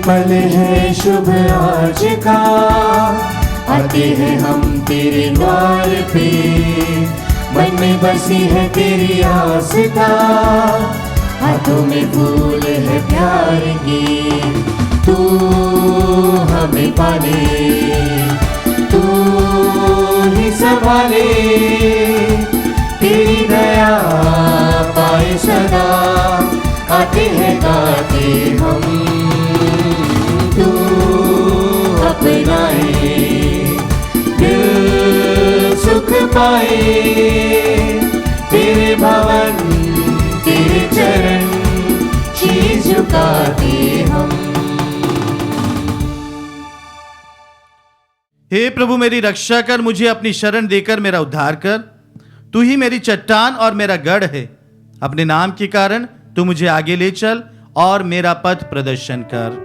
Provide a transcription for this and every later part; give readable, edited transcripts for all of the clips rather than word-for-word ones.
पल है शुभ आज का, आते हैं हम तेरे द्वार पे। मन में बसी है तेरी आस्था, हाथों में फूल है प्यार के। तू हमें पाले, तू ही संभाले, तेरी दया पाए सदा। आते हैं गाते हम, तू अपनाए, दिल सुख पाए। तेरे भवन तेरे चरण शीश झुकाते हम। हे प्रभु, मेरी रक्षा कर, मुझे अपनी शरण देकर मेरा उद्धार कर। तू ही मेरी चट्टान और मेरा गढ़ है। अपने नाम के कारण तू मुझे आगे ले चल और मेरा पथ प्रदर्शन कर।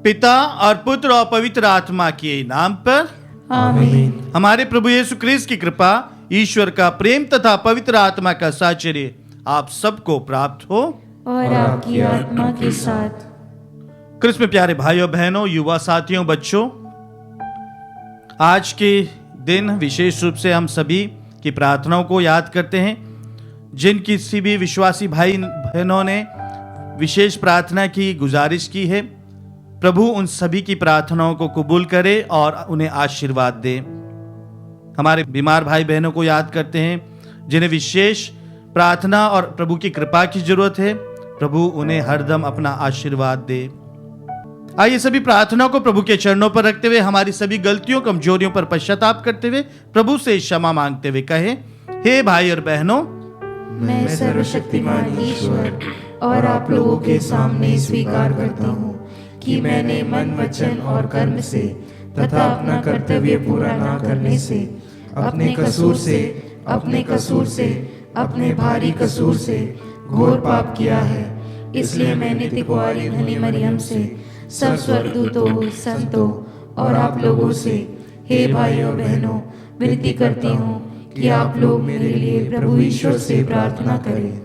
पिता और पुत्र और पवित्र आत्मा के नाम पर आमीन। हमारे प्रभु यीशु क्रिस्त की कृपा, ईश्वर का प्रेम तथा पवित्र आत्मा का साहचर्य आप सबको प्राप्त हो और आपकी आत्मा के साथ। क्रिस्त में प्यारे भाइयों बहनों, युवा साथियों, बच्चों, आज के दिन विशेष रूप से हम सभी की प्रार्थनाओं को याद करते हैं। जिन किसी भी विश्वासी भाई बहनों ने विशेष प्रार्थना की गुजारिश की है, प्रभु उन सभी की प्रार्थनाओं को कबूल करे और उन्हें आशीर्वाद दे। हमारे बीमार भाई बहनों को याद करते हैं जिन्हें विशेष प्रार्थना और प्रभु की कृपा की जरूरत है। प्रभु उन्हें हरदम अपना आशीर्वाद दे। आइए सभी प्रार्थनाओं को प्रभु के चरणों पर रखते हुए, हमारी सभी गलतियों कमजोरियों पर पश्चाताप करते हुए, प्रभु से क्षमा मांगते हुए कहें, हे भाई और बहनों, मैं सर्वशक्तिमान ईश्वर और आप लोगों के सामने स्वीकार करता हूँ कि मैंने मन, वचन और कर्म से तथा अपना कर्तव्य पूरा ना करने से, अपने कसूर से, अपने भारी कसूर से घोर पाप किया है। इसलिए मैंने तिकुआरी धनी मरियम से, सब स्वर्गदूतों, संतों और आप लोगों से, हे भाइयों बहनों, विनती करती हूँ कि आप लोग मेरे लिए प्रभु ईश्वर से प्रार्थना करें।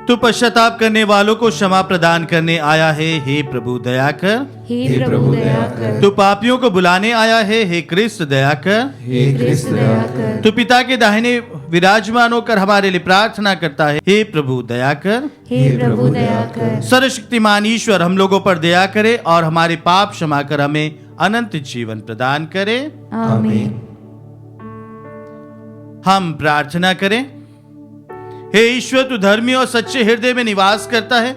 तू पश्चाताप करने वालों को क्षमा प्रदान करने आया है, हे प्रभु दया कर। हे प्रभु दया कर। तू पापियों को बुलाने आया है, हे क्रिस्त दया कर। हे क्रिस्त दया कर। तू पिता के दाहिने विराजमान होकर हमारे लिए प्रार्थना करता है, हे प्रभु दया कर। हे प्रभु दया कर। सर्वशक्तिमान ईश्वर हम लोगों पर दया करे और हमारे पाप क्षमा कर हमें अनंत जीवन प्रदान करे। आमीन। हम प्रार्थना करें। हे ईश्वर, तू धर्मी और सच्चे हृदय में निवास करता है।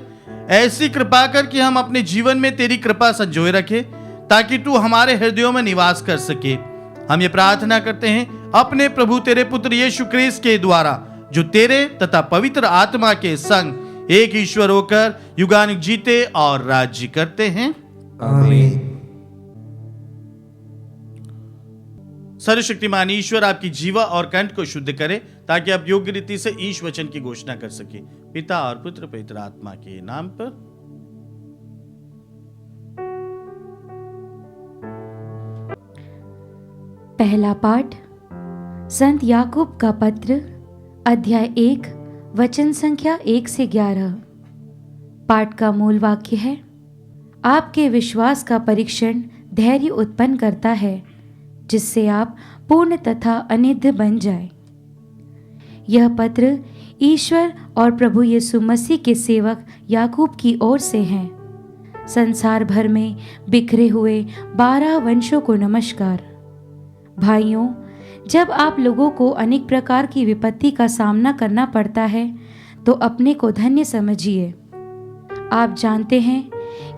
ऐसी कृपा कर कि हम अपने जीवन में तेरी कृपा संजोए रखें, ताकि तू हमारे हृदयों में निवास कर सके। हम ये प्रार्थना करते हैं अपने प्रभु तेरे पुत्र यीशु क्रिस्त के द्वारा, जो तेरे तथा पवित्र आत्मा के संग एक ईश्वर होकर युगानुग जीते और राज्य करते हैं। आमीन। सर्वशक्तिमान ईश्वर आपकी जीवा और कंठ को शुद्ध करे, ताकि आप योग्य रीति से ईश वचन की घोषणा कर सके। पिता और पुत्र पवित्र आत्मा के नाम पर। पहला पाठ संत याकूब का पत्र, अध्याय 1, वचन संख्या 1 से 11। पाठ का मूल वाक्य है, आपके विश्वास का परीक्षण धैर्य उत्पन्न करता है, जिससे आप पूर्ण तथा अनिद्र बन जाए। यह पत्र ईश्वर और प्रभु यीशु मसीह के सेवक याकूब की ओर से है। संसार भर में बिखरे हुए 12 वंशों को नमस्कार। भाइयों, जब आप लोगों को अनेक प्रकार की विपत्ति का सामना करना पड़ता है, तो अपने को धन्य समझिए। आप जानते हैं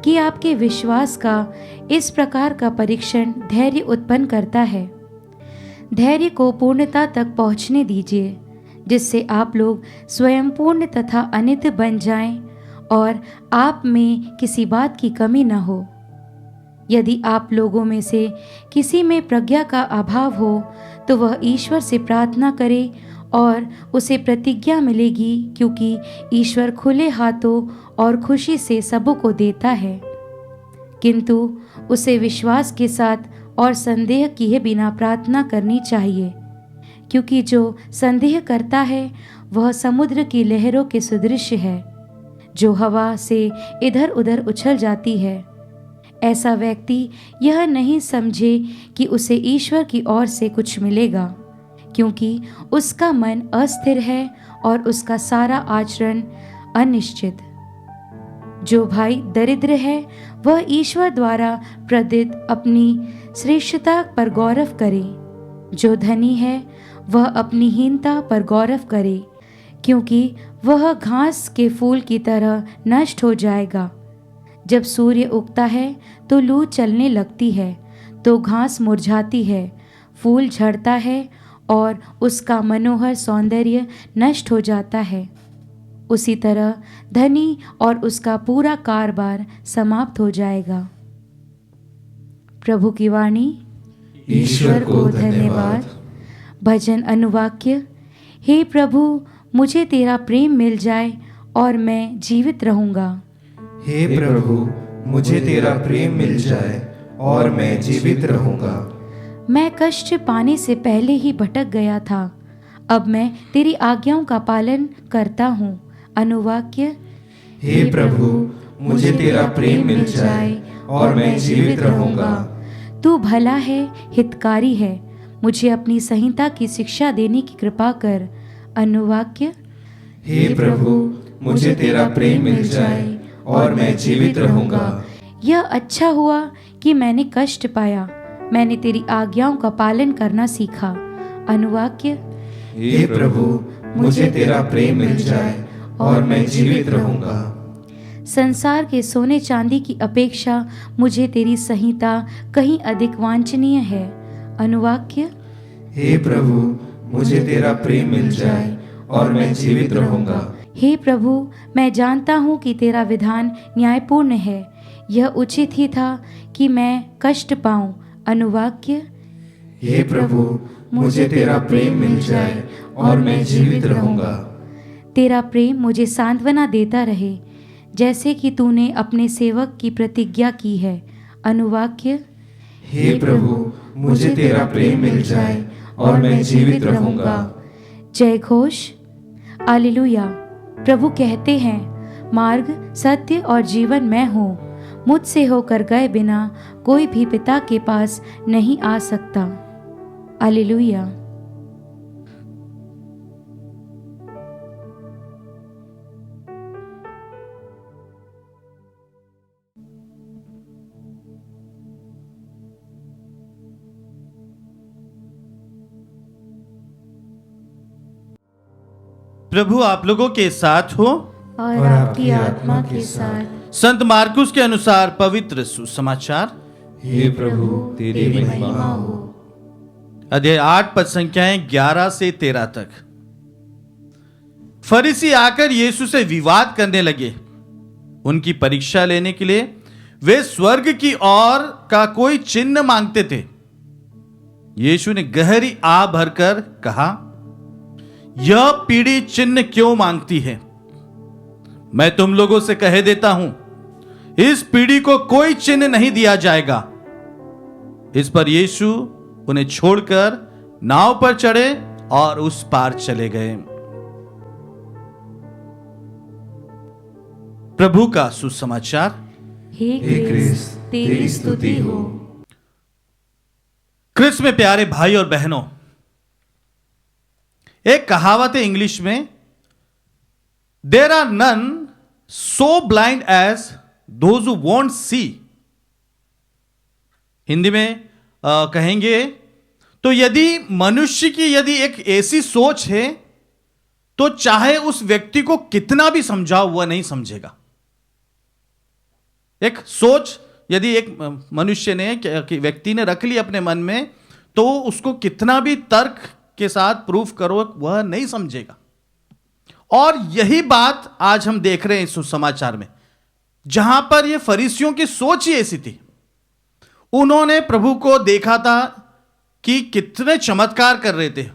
कि आपके विश्वास का इस प्रकार का परीक्षण धैर्य उत्पन्न करता है। धैर्य को पूर्णता तक पहुंचने दीजिए, जिससे आप लोग स्वयं पूर्ण तथा अनिद्र बन जाएं और आप में किसी बात की कमी न हो। यदि आप लोगों में से किसी में प्रज्ञा का अभाव हो, तो वह ईश्वर से प्रार्थना करे और उसे प्रतिज्ञा मिलेगी, क्योंकि ईश्वर खुले हाथों और खुशी से सबों को देता है। किंतु उसे विश्वास के साथ और संदेह किए बिना प्रार्थना करनी चाहिए, क्योंकि जो संदेह करता है वह समुद्र की लहरों के सदृश है जो हवा से इधर उधर उछल जाती है। ऐसा व्यक्ति यह नहीं समझे कि उसे ईश्वर की ओर से कुछ मिलेगा, क्योंकि उसका मन अस्थिर है और उसका सारा आचरण अनिश्चित। जो भाई दरिद्र है वह ईश्वर द्वारा प्रदत्त अपनी श्रेष्ठता पर गौरव करे। जो धनी है वह अपनी हीनता पर गौरव करे, क्योंकि वह घास के फूल की तरह नष्ट हो जाएगा। जब सूर्य उगता है तो लू चलने लगती है, तो घास मुरझाती है, फूल झड़ता है और उसका मनोहर सौंदर्य नष्ट हो जाता है। उसी तरह धनी और उसका पूरा कारोबार समाप्त हो जाएगा। प्रभु की वाणी। ईश्वर को धन्यवाद। भजन अनुवाक्य। हे प्रभु, मुझे तेरा प्रेम मिल जाए और मैं जीवित रहूंगा। हे प्रभु, मुझे तेरा प्रेम मिल जाए और मैं जीवित रहूंगा। मैं कष्ट पाने से पहले ही भटक गया था, अब मैं तेरी आज्ञाओं का पालन करता हूँ। अनुवाक्य। हे प्रभु, मुझे तेरा प्रेम मिल जाए और मैं जीवित रहूंगा। तू भला है, हितकारी है, मुझे अपनी संहिता की शिक्षा देने की कृपा कर। अनुवाक्य। हे प्रभु, मुझे तेरा प्रेम मिल जाए और मैं जीवित रहूंगा। यह अच्छा हुआ कि मैंने कष्ट पाया, मैंने तेरी आज्ञाओं का पालन करना सीखा। अनुवाक्य। हे प्रभु, मुझे तेरा प्रेम मिल जाए और मैं जीवित रहूंगा। संसार के सोने चांदी की अपेक्षा मुझे तेरी संहिता कहीं अधिक वांछनीय है। अनुवाक्य। हे प्रभु, मुझे तेरा प्रेम मिल जाए और मैं जीवित रहूंगा। हे प्रभु, मैं जानता हूँ कि तेरा विधान न्यायपूर्ण है, यह उचित ही था कि मैं कष्ट पाऊं। अनुवाक्य। हे प्रभु, मुझे तेरा प्रेम मिल जाए और मैं जीवित रहूंगा। तेरा प्रेम मुझे सांत्वना देता रहे, जैसे कि तूने अपने सेवक की प्रतिज्ञा की है। अनुवाक्य। हे प्रभु, मुझे तेरा प्रेम मिल जाए और मैं जीवित रहूंगा। जय घोष। हालेलुया। प्रभु कहते हैं, मार्ग, सत्य और जीवन मैं हूँ, मुझसे होकर गए बिना कोई भी पिता के पास नहीं आ सकता। हालेलुया। प्रभु आप लोगों के साथ हो और आपकी आत्मा के साथ। संत मार्कुस के अनुसार पवित्र सुसमाचार। हे प्रभु, तेरी महिमा हो। अध्याय 8 पद संख्याएं 11 से 13 तक। फरीसी आकर यीशु से विवाद करने लगे, उनकी परीक्षा लेने के लिए वे स्वर्ग की ओर का कोई चिन्ह मांगते थे। यीशु ने गहरी आ भरकर कहा, यह पीढ़ी चिन्ह क्यों मांगती है? मैं तुम लोगों से कह देता हूं, इस पीढ़ी को कोई चिन्ह नहीं दिया जाएगा। इस पर यीशु उन्हें छोड़कर नाव पर चढ़े और उस पार चले गए। प्रभु का सुसमाचार। हे क्रिस्त, तेरी स्तुति हो। क्रिस्त में प्यारे भाई और बहनों, एक कहावत है इंग्लिश में, there are none so blind as those who won't see. Hindi में कहेंगे तो यदि मनुष्य की यदि एक ऐसी सोच है तो चाहे उस व्यक्ति को कितना भी समझाओ वह नहीं समझेगा। एक सोच यदि एक मनुष्य ने व्यक्ति ने रख ली अपने मन में, तो उसको कितना भी तर्क के साथ प्रूफ करो वह नहीं समझेगा। और यही बात आज हम देख रहे हैं इस सुसमाचार में, जहां पर यह फरीसियों की सोच ही ऐसी थी। उन्होंने प्रभु को देखा था कि कितने चमत्कार कर रहे थे,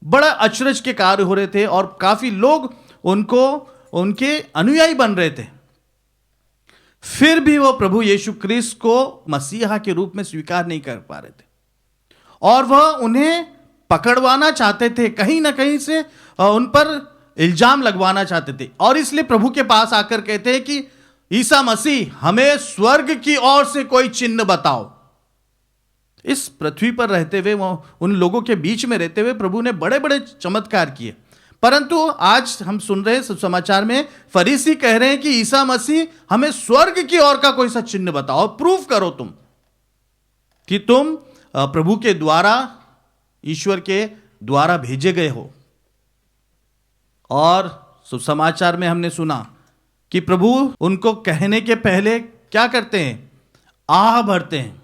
बड़ा अचरज के कार्य हो रहे थे और काफी लोग उनको उनके अनुयायी बन रहे थे। फिर भी वो प्रभु यीशु क्रिस्त को मसीहा के रूप में स्वीकार नहीं कर पा रहे थे और वह उन्हें पकड़वाना चाहते थे, कहीं ना कहीं से उन पर इल्जाम लगवाना चाहते थे, और इसलिए प्रभु के पास आकर कहते हैं कि ईसा मसीह, हमें स्वर्ग की ओर से कोई चिन्ह बताओ। इस पृथ्वी पर रहते हुए, वो उन लोगों के बीच में रहते हुए प्रभु ने बड़े बड़े चमत्कार किए, परंतु आज हम सुन रहे हैं समाचार में फरीसी कह रहे हैं कि ईसा मसीह, हमें स्वर्ग की ओर का कोई सा चिन्ह बताओ, प्रूफ करो तुम कि तुम प्रभु के द्वारा, ईश्वर के द्वारा भेजे गए हो। और सुसमाचार में हमने सुना कि प्रभु उनको कहने के पहले क्या करते हैं? आह भरते हैं।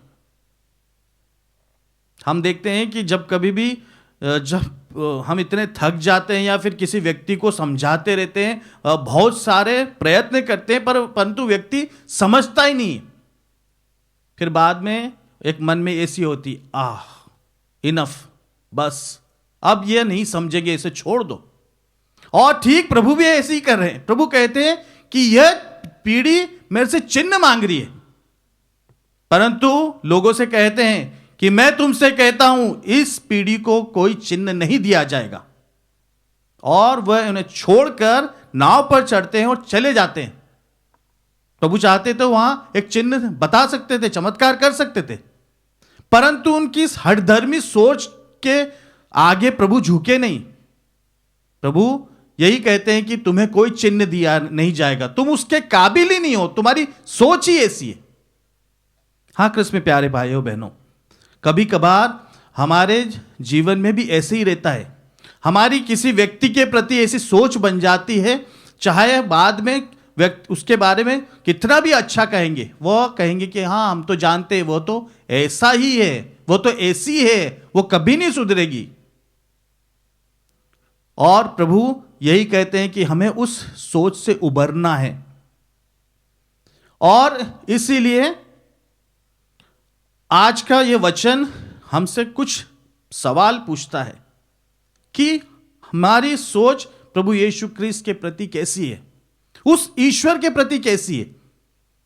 हम देखते हैं कि जब कभी भी जब हम इतने थक जाते हैं या फिर किसी व्यक्ति को समझाते रहते हैं, बहुत सारे प्रयत्न करते हैं, परंतु व्यक्ति समझता ही नहीं, फिर बाद में एक मन में ऐसी होती, आह इनफ, बस अब ये नहीं समझेंगे, इसे छोड़ दो। और ठीक प्रभु भी ऐसे ही कर रहे हैं। प्रभु कहते हैं कि यह पीढ़ी मेरे से चिन्ह मांग रही है, परंतु लोगों से कहते हैं कि मैं तुमसे कहता हूं, इस पीढ़ी को कोई चिन्ह नहीं दिया जाएगा। और वह उन्हें छोड़कर नाव पर चढ़ते हैं और चले जाते हैं। प्रभु चाहते तो वहां एक चिन्ह बता सकते थे, चमत्कार कर सकते थे, परंतु उनकी इस हठधर्मी सोच के आगे प्रभु झुके नहीं। प्रभु यही कहते हैं कि तुम्हें कोई चिन्ह दिया नहीं जाएगा, तुम उसके काबिल ही नहीं हो, तुम्हारी सोच ही ऐसी है। हां कृष्ण में प्यारे भाइयों बहनों, कभी कभार हमारे जीवन में भी ऐसे ही रहता है। हमारी किसी व्यक्ति के प्रति ऐसी सोच बन जाती है, चाहे बाद में व्यक्ति उसके बारे में कितना भी अच्छा कहेंगे, वो कहेंगे कि हाँ हम तो जानते हैं, वो तो ऐसा ही है, वो तो ऐसी है, वो कभी नहीं सुधरेगी। और प्रभु यही कहते हैं कि हमें उस सोच से उबरना है। और इसीलिए आज का यह वचन हमसे कुछ सवाल पूछता है कि हमारी सोच प्रभु यीशु क्रिस्त के प्रति कैसी है, उस ईश्वर के प्रति कैसी है।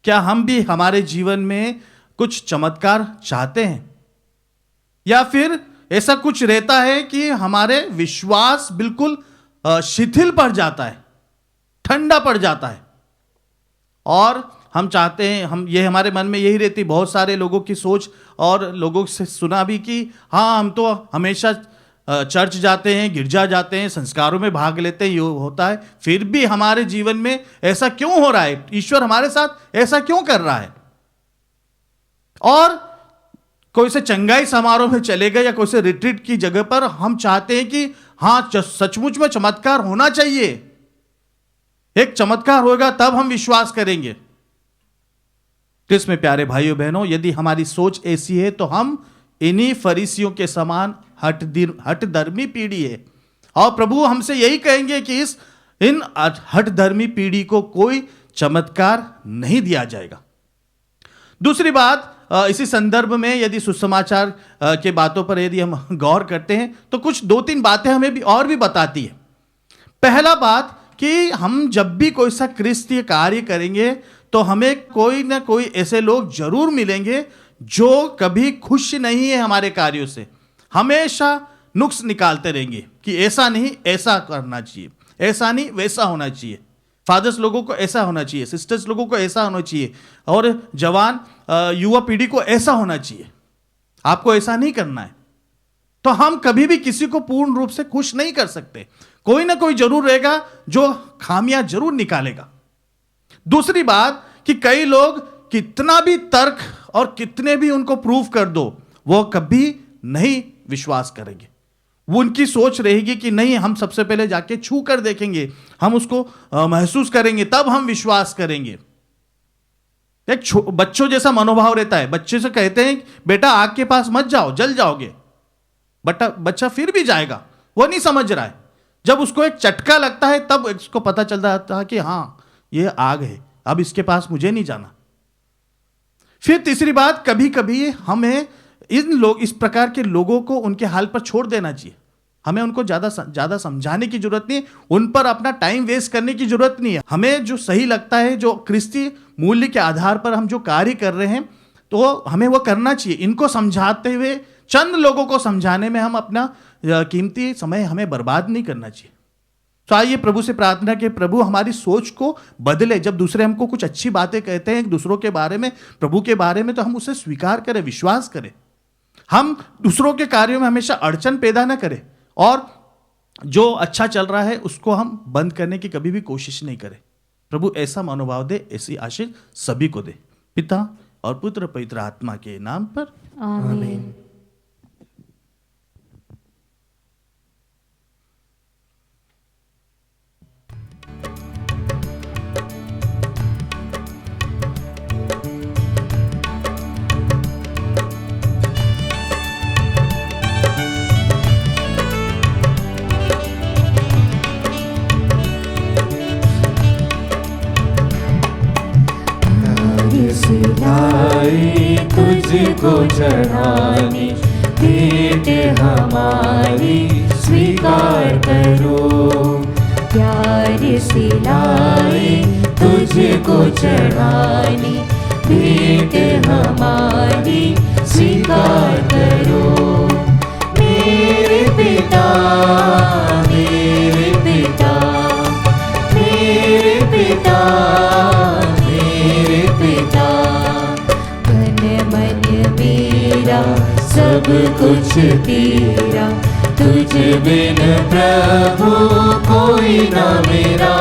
क्या हम भी हमारे जीवन में कुछ चमत्कार चाहते हैं, या फिर ऐसा कुछ रहता है कि हमारे विश्वास बिल्कुल शिथिल पड़ जाता है, ठंडा पड़ जाता है, और हम चाहते हैं, हम ये हमारे मन में यही रहती, बहुत सारे लोगों की सोच, और लोगों से सुना भी कि हाँ हम तो हमेशा चर्च जाते हैं, गिरजा जाते हैं, संस्कारों में भाग लेते हैं, ये होता है, फिर भी हमारे जीवन में ऐसा क्यों हो रहा है, ईश्वर हमारे साथ ऐसा क्यों कर रहा है। और कोई से चंगाई समारोह में चले गए या कोई से रिट्रीट की जगह पर हम चाहते हैं कि हाँ सचमुच में चमत्कार होना चाहिए, एक चमत्कार होगा तब हम विश्वास करेंगे। कृष्ण में प्यारे भाइयों बहनों, यदि हमारी सोच ऐसी है तो हम इन्हीं फरीसियों के समान हठधर्मी पीढ़ी है, और प्रभु हमसे यही कहेंगे कि इन हठधर्मी पीढ़ी को कोई चमत्कार नहीं दिया जाएगा। दूसरी बात, इसी संदर्भ में यदि सुसमाचार के बातों पर यदि हम गौर करते हैं तो कुछ 2-3 बातें हमें भी और भी बताती है। पहला बात कि हम जब भी कोई सा क्रिस्तीय कार्य करेंगे तो हमें कोई ना कोई ऐसे लोग जरूर मिलेंगे जो कभी खुश नहीं है हमारे कार्यों से, हमेशा नुक्स निकालते रहेंगे कि ऐसा नहीं ऐसा करना चाहिए, ऐसा नहीं वैसा होना चाहिए, फादर्स लोगों को ऐसा होना चाहिए, सिस्टर्स लोगों को ऐसा होना चाहिए, और जवान युवा पीढ़ी को ऐसा होना चाहिए, आपको ऐसा नहीं करना है। तो हम कभी भी किसी को पूर्ण रूप से खुश नहीं कर सकते, कोई ना कोई जरूर रहेगा जो खामियां जरूर निकालेगा। दूसरी बात कि कई लोग कितना भी तर्क और कितने भी उनको प्रूफ कर दो, वो कभी नहीं विश्वास करेंगे। वो उनकी सोच रहेगी कि नहीं, हम सबसे पहले जाके छू कर देखेंगे, हम उसको महसूस करेंगे, तब हम विश्वास करेंगे। एक बच्चों जैसा मनोभाव रहता है। बच्चे से कहते हैं बेटा आग के पास मत जाओ, जल जाओगे, बच्चा फिर भी जाएगा, वो नहीं समझ रहा है। जब उसको एक चटका लगता है तब उसको पता चल जाता है कि हाँ ये आग है, अब इसके पास मुझे नहीं जाना। फिर तीसरी बात, कभी कभी हमें इस प्रकार के लोगों को उनके हाल पर छोड़ देना चाहिए। हमें उनको ज्यादा समझाने की जरूरत नहीं है, उन पर अपना टाइम वेस्ट करने की जरूरत नहीं है। हमें जो सही लगता है, जो क्रिस्ती मूल्य के आधार पर हम जो कार्य कर रहे हैं, तो हमें वो करना चाहिए। इनको समझाते हुए, चंद लोगों को समझाने में हम अपना कीमती समय हमें बर्बाद नहीं करना चाहिए। तो आइए प्रभु से प्रार्थना कि प्रभु हमारी सोच को बदले। जब दूसरे हमको कुछ अच्छी बातें कहते हैं दूसरों के बारे में, प्रभु के बारे में, तो हम उसे स्वीकार करें, विश्वास करें। हम दूसरों के कार्यों में हमेशा अड़चन पैदा ना करें और जो अच्छा चल रहा है उसको हम बंद करने की कभी भी कोशिश नहीं करें। प्रभु ऐसा मनोभाव दे, ऐसी आशीष सभी को दे, पिता और पुत्र पवित्र आत्मा के नाम पर, आमीन। सिलाई तुझको चढ़ानी, भेंट हमारी स्वीकार करो। प्यार सिलाई तुझको चढ़ानी, भेंट हमारी स्वीकार करो। मेरे पिता, मेरे पिता, मेरे पिता, मेरे पिता, तन मन मेरा सब कुछ तेरा, तुझ बिन प्रभु कोई ना मेरा।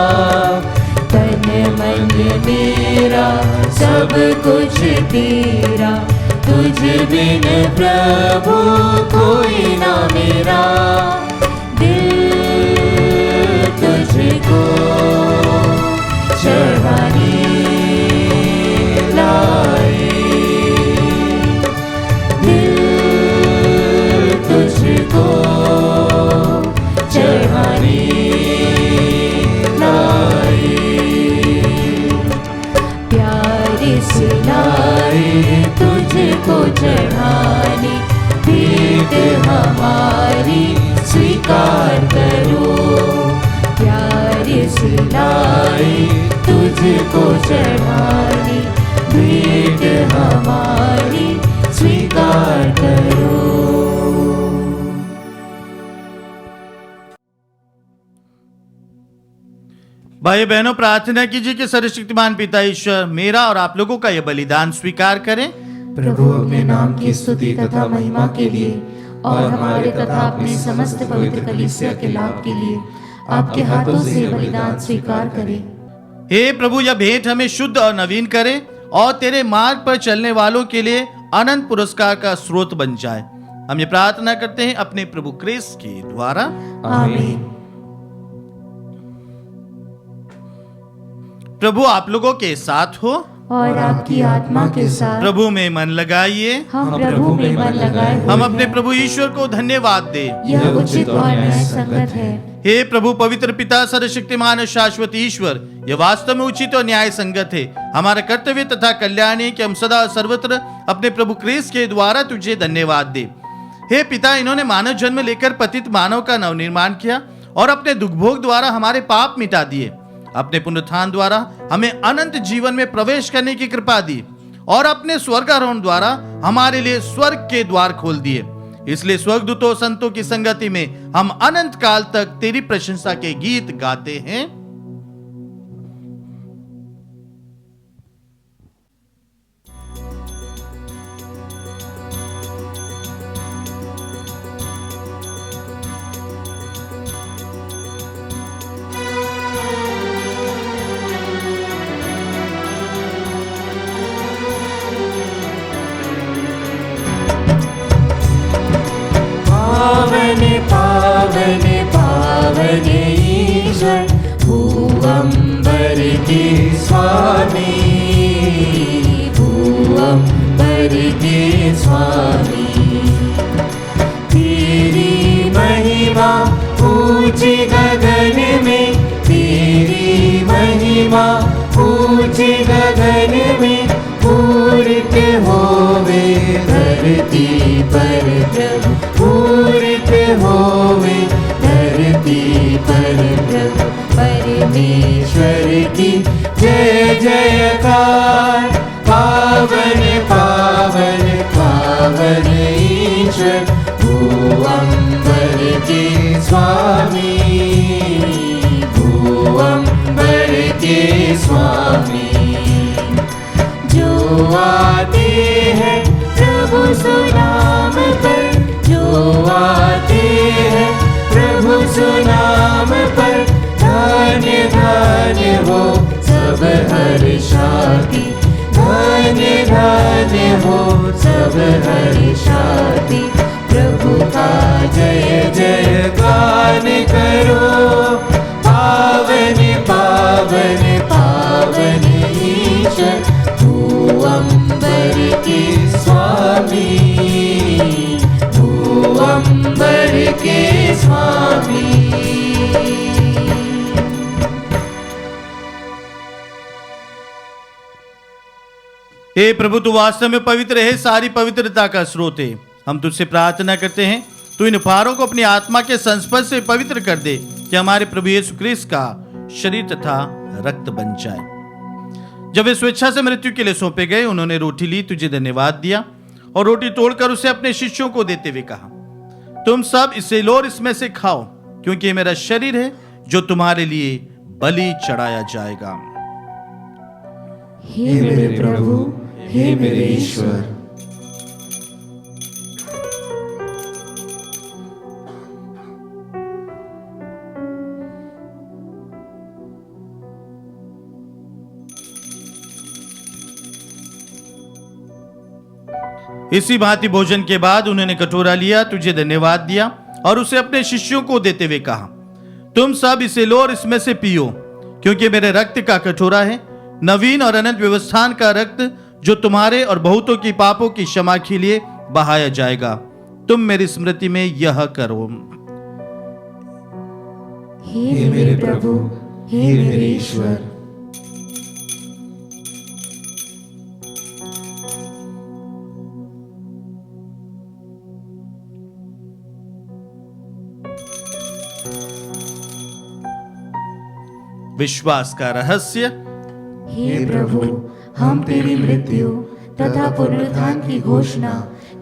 तन मन मेरा सब कुछ तेरा, तुझ बिन प्रभु कोई ना मेरा। दिल तुझको चढ़ाने लाए, दिल तुझको चढ़ाने लाए। प्यार सिलाई तुझको चढ़ाने, भेंट हमारी स्वीकार करो। प्यार सिलाई तुझको चढ़ाने, भेंट हमारी स्वीकार करो। भाई बहनों, प्रार्थना कीजिए कि सर्वशक्तिमान पिता ईश्वर मेरा और आप लोगों का यह बलिदान स्वीकार करें। प्रभु अपने नाम की स्तुति तथा महिमा के लिए और हमारे तथा अपने समस्त पवित्र कलीसिया के लाभ के लिए आपके हाथों से बलिदान स्वीकार करें। हे प्रभु, यह भेंट हमें शुद्ध और नवीन करे और तेरे मार्ग पर चलने वालों के लिए अनंत पुरस्कार का स्रोत बन जाए। हम ये प्रार्थना करते हैं अपने प्रभु क्रिस्त के द्वारा, आमीन। प्रभु आप लोगों के साथ हो और आपकी आत्मा के साथ। प्रभु में मन लगाइए, हम प्रभु में मन लगाए हुए हम अपने हैं। प्रभु ईश्वर को धन्यवाद दे। यह उचित और न्याय संगत है। हे प्रभु पवित्र पिता सर्वशक्तिमान और शाश्वत ईश्वर, यह वास्तव में उचित और न्याय संगत है। हमारा कर्तव्य तथा कल्याण है कि हम सदा और सर्वत्र अपने प्रभु क्रिस्त के द्वारा तुझे धन्यवाद दे। हे पिता, इन्होंने मानव जन्म लेकर पतित मानव का नवनिर्माण किया और अपने दुख भोग द्वारा हमारे पाप मिटा दिए। अपने पुनरुत्थान द्वारा हमें अनंत जीवन में प्रवेश करने की कृपा दी और अपने स्वर्गारोहण द्वारा हमारे लिए स्वर्ग के द्वार खोल दिए। इसलिए स्वर्गदूतों संतों की संगति में हम अनंत काल तक तेरी प्रशंसा के गीत गाते हैं। पावन पावन पावन ईश्वर, भूअंबर के स्वामी, भूअंबर के स्वामी। तेरी महिमा ऊंची गगन में, तेरी महिमा ऊंची गगन में, पूरित होवे धरती पर प्रभु, पूरित होवे धरती पर प्रभु। परमेश्वर की जय जयकार, पावन पावन पावन ईश्वर, भूअंबर के स्वामी, भूअंबर के स्वामी, जो आते हैं प्रभु सुनाम पर, जो आते हैं प्रभु सुनाम पर, धन्य धन्य हो सब हर्षाति, धन्य धन्य हो सब हर्षाति। प्रभु का जय जय गान करो, पावन पावन पावन ईश्वर भूअंबर के स्वामी, भूअंबर के स्वामी। हे प्रभु, तू वास्तव में पवित्र है, सारी पवित्रता का स्रोत है। हम तुझसे प्रार्थना करते हैं, तू इन उपहारों को अपनी आत्मा के संस्पर्श से पवित्र कर दे, कि हमारे प्रभु यीशु क्रिस्त का शरीर तथा रक्त बन जाए। जब वे स्वेच्छा से मृत्यु के लिए सौंपे गए, उन्होंने रोटी ली, तुझे धन्यवाद दिया और रोटी तोड़कर उसे अपने शिष्यों को देते हुए कहा, तुम सब इसे लो और इसमें से खाओ, क्योंकि ये मेरा शरीर है जो तुम्हारे लिए बलि चढ़ाया जाएगा। हे मेरे प्रभु, हे मेरे ईश्वर। इसी भांति भोजन के बाद उन्होंने कटोरा लिया, तुझे धन्यवाद दिया और उसे अपने शिष्यों को देते हुए कहा, तुम सब इसे लो और इसमें से पियो, क्योंकि मेरे रक्त का कटोरा है, नवीन और अनंत व्यवस्थान का रक्त, जो तुम्हारे और बहुतों की पापों की क्षमा के लिए बहाया जाएगा। तुम मेरी स्मृति में यह करो। हे मेरे प्रभु, हे मेरे ईश्वर। विश्वास का रहस्य। हे प्रभु, हम तेरी मृत्यु तथा पुनरुत्थान की घोषणा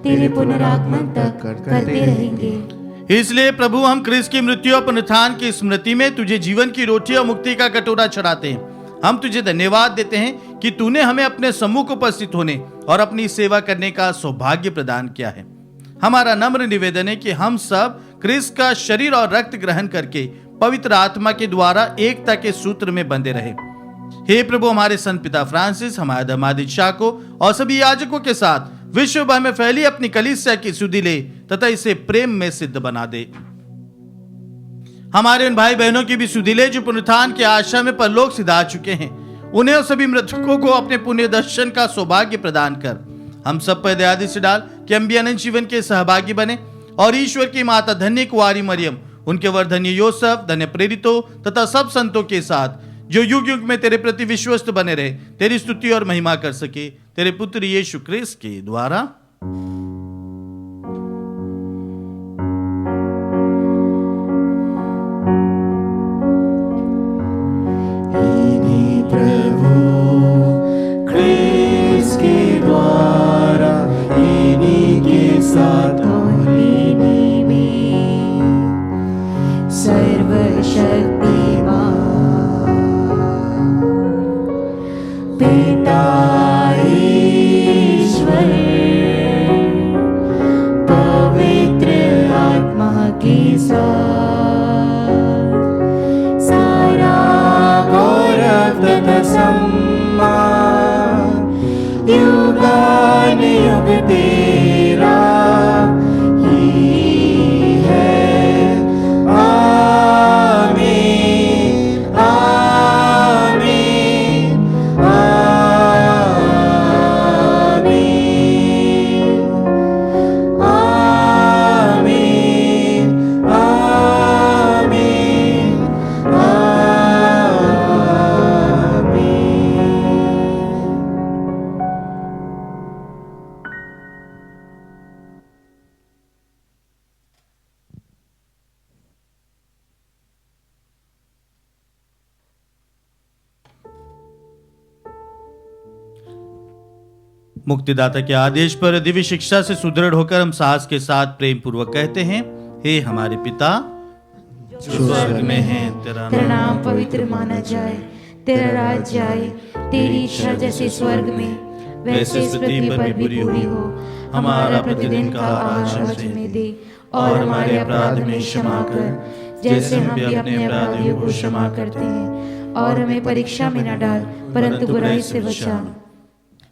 तेरे पुनरागमन तक करते रहेंगे। इसलिए प्रभु, हम क्रिस्त की मृत्यु और पुनरुत्थान की स्मृति में तुझे जीवन की रोटी और मुक्ति का कटोरा चढ़ाते हैं। हम तुझे धन्यवाद देते हैं कि तूने हमें अपने सम्मुख उपस्थित होने और अपनी सेवा करने का सौभाग्य प्रदान किया है। हमारा नम्र निवेदन है कि हम सब क्रिस्त का शरीर और रक्त ग्रहण करके पवित्र आत्मा के द्वारा एकता के सूत्र में बंधे रहे। हे प्रभु, हमारे संत पिता फ्रांसिस, हमारे धर्माध्यक्ष शाको और सभी याजकों के साथ विश्व भर में फैली अपनी कलीसिया की सुधि ले तथा इसे प्रेम में सिद्ध बना दे। हमारे उन भाई बहनों की भी सुधि ले जो पुनरुत्थान के आशा में परलोक सिधा चुके हैं, उन्हें और सभी मृतकों को अपने पुण्य दर्शन का सौभाग्य प्रदान कर हम सब पर दया दृष्टि डाल कि हम भी अनंत जीवन के सहभागी बने और ईश्वर की माता धन्य कुंवारी मरियम, उनके वर्धन्य योसेफ, धन्य प्रेरितों तथा सब संतों के साथ जो युग युग में तेरे प्रति विश्वस्त बने रहे, तेरी स्तुति और महिमा कर सके, तेरे पुत्र यीशु क्रिस्त के द्वारा। प्रभु क्रिस्त के द्वारा, इन्हीं के साथ और इन्हीं में सर्वशक्तिमान पिता ईश्वर, पवित्र आत्मा के साथ सारा गौरव तथा सम्मान युगान युग तेरा ही है। आमीन, आमीन, आमीन, आमीन, आमीन, मुक्तिदाता के आदेश पर दिव्य शिक्षा से सुदृढ़ होकर हम साहस के साथ प्रेम पूर्वक कहते हैं, हे हमारे पिता जो स्वर्ग में है, तेरा नाम पवित्र माना जाए। तेरा राज्य आए, तेरी इच्छा जैसे स्वर्ग में वैसे इस पृथ्वी पर भी पूरी हो। हमारा प्रतिदिन का आहार आज हमें दे, और हमारे अपराध में क्षमा कर, जैसे हम भी अपने अपराधियों को क्षमा करते हैं। और हमें परीक्षा में न डाल, परंतु बुराई से बचा।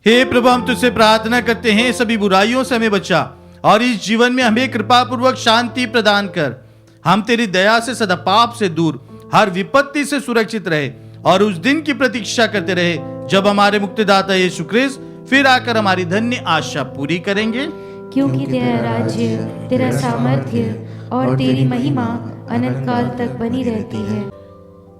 हे प्रभु, हम तुझसे प्रार्थना करते हैं, सभी बुराइयों से हमें बचा और इस जीवन में हमें कृपा पूर्वक शांति प्रदान कर। हम तेरी दया से सदा पाप से दूर, हर विपत्ति से सुरक्षित रहे और उस दिन की प्रतीक्षा करते रहे जब हमारे मुक्तिदाता यीशु ख्रिस्त फिर आकर हमारी धन्य आशा पूरी करेंगे। क्योंकि तेरा राज्य, तेरा सामर्थ्य और तेरी महिमा अनंत काल तक बनी रहती है।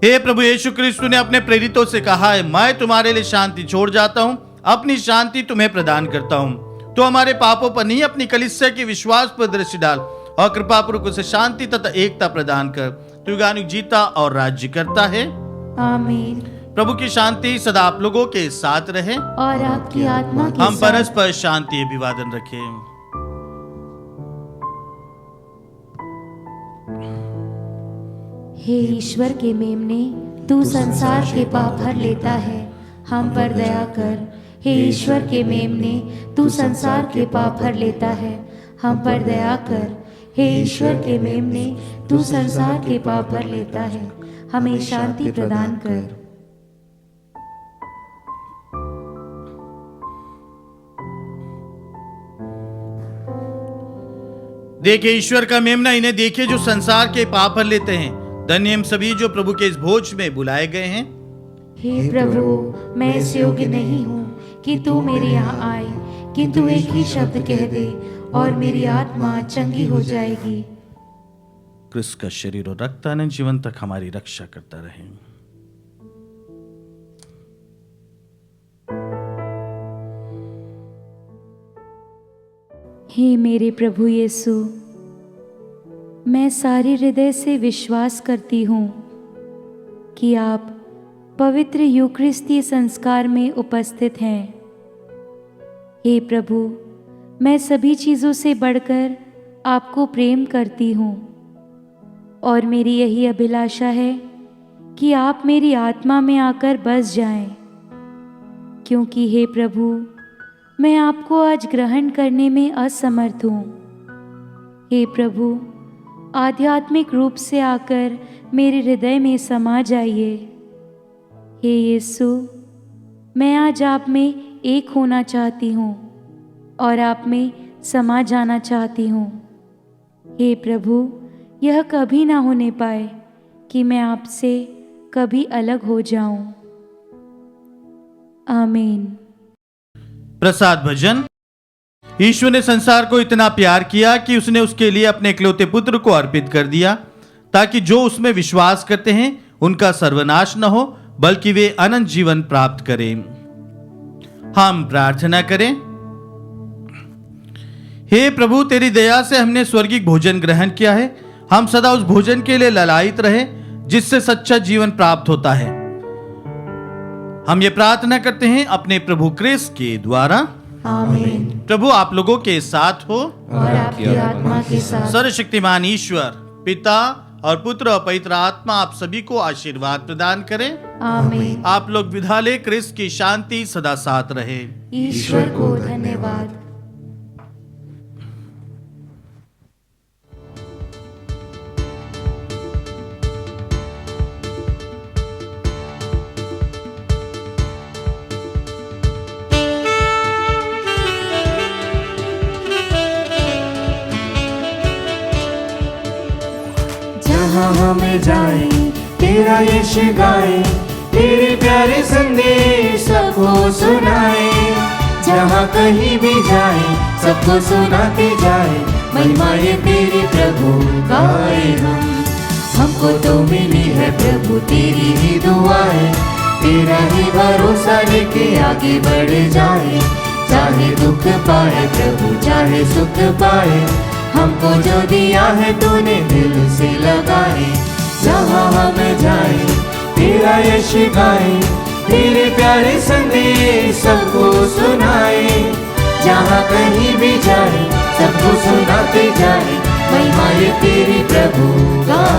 हे प्रभु यीशु ख्रिस्त ने अपने प्रेरितों से कहा है, मैं तुम्हारे लिए शांति छोड़ जाता हूँ, अपनी शांति तुम्हें प्रदान करता हूँ। तो हमारे पापों पर नहीं, अपनी कलीसिया के विश्वास पर दृष्टि डाल और कृपा पूर्वक उसे शांति तथा एकता प्रदान कर। तू युगानुयुग जीता और राज्य करता है। आमीन। प्रभु की शांति सदा आप लोगों के साथ रहे और आपकी आत्मा के हम साथ। परस्पर शांति अभिवादन रखें। हे ईश्वर के मेमने, तू संसार के पाप हर लेता है, हम पर दया कर। हे ईश्वर के मेमने, तू संसार के पाप हर लेता है, हम पर दया कर। हे ईश्वर के मेमने, तू संसार के पाप हर लेता है, हमें शांति प्रदान कर। देखिए ईश्वर का मेमना, इन्हें देखिए जो संसार के पाप हर लेते हैं। धन्य हम सभी जो प्रभु के इस भोज में बुलाए गए हैं। हे प्रभु, मैं इस योग्य नहीं हूँ कि तू मेरे यहाँ आए, किंतु एक ही शब्द कह दे और मेरी आत्मा चंगी हो जाएगी। क्रिस्त का शरीर और रक्त अनंत जीवन तक हमारी रक्षा करता रहे। हे मेरे प्रभु यीशु, मैं सारे हृदय से विश्वास करती हूँ कि आप पवित्र यूकरिस्तीय संस्कार में उपस्थित हैं। हे प्रभु, मैं सभी चीज़ों से बढ़कर आपको प्रेम करती हूँ और मेरी यही अभिलाषा है कि आप मेरी आत्मा में आकर बस जाएं, क्योंकि हे प्रभु, मैं आपको आज ग्रहण करने में असमर्थ हूँ। हे प्रभु, आध्यात्मिक रूप से आकर मेरे हृदय में समा जाइए। हे यीशु, मैं आज आप में एक होना चाहती हूँ और आप में समा जाना चाहती हूँ। हे प्रभु, यह कभी ना होने पाए कि मैं आपसे कभी अलग हो जाऊं। आमीन। प्रसाद भजन। ईश्वर ने संसार को इतना प्यार किया कि उसने उसके लिए अपने इकलौते पुत्र को अर्पित कर दिया, ताकि जो उसमें विश्वास करते हैं उनका सर्वनाश न हो, बल्कि वे अनंत जीवन प्राप्त करें। हम प्रार्थना करें। हे प्रभु, तेरी दया से हमने स्वर्गिक भोजन ग्रहण किया है। हम सदा उस भोजन के लिए ललायित रहे जिससे सच्चा जीवन प्राप्त होता है। हम ये प्रार्थना करते हैं अपने प्रभु क्रिस्त के द्वारा। आमीन। प्रभु आप लोगों के साथ हो और आपकी आत्मा के साथ। सर्वशक्तिमान ईश्वर पिता और पुत्र और पवित्र आत्मा आप सभी को आशीर्वाद प्रदान करें। आमीन। आप लोग विधा ले, क्रिस्त की शांति सदा साथ रहे। ईश्वर को धन्यवाद। जहाँ हमें जाए तेरा यश गाए, तेरे प्यारे संदेश सबको सुनाए। जहाँ कहीं भी जाए सबको सुनाते जाए, महिमाए तेरी प्रभु गाए हम। हमको तो मिली है प्रभु तेरी ही दुआएं, तेरा ही भरोसा लेके आगे बढ़ जाए। चाहे दुख पाए प्रभु चाहे सुख पाए, हमको जो दिया है तूने दिल से लगाए। जहाँ हम जाए तेरा यश गाए, तेरे प्यारे संदेश सबको सुनाए। जहाँ कहीं भी जाए सबको सुनाते जाए, महिमाए तेरी प्रभु गाए।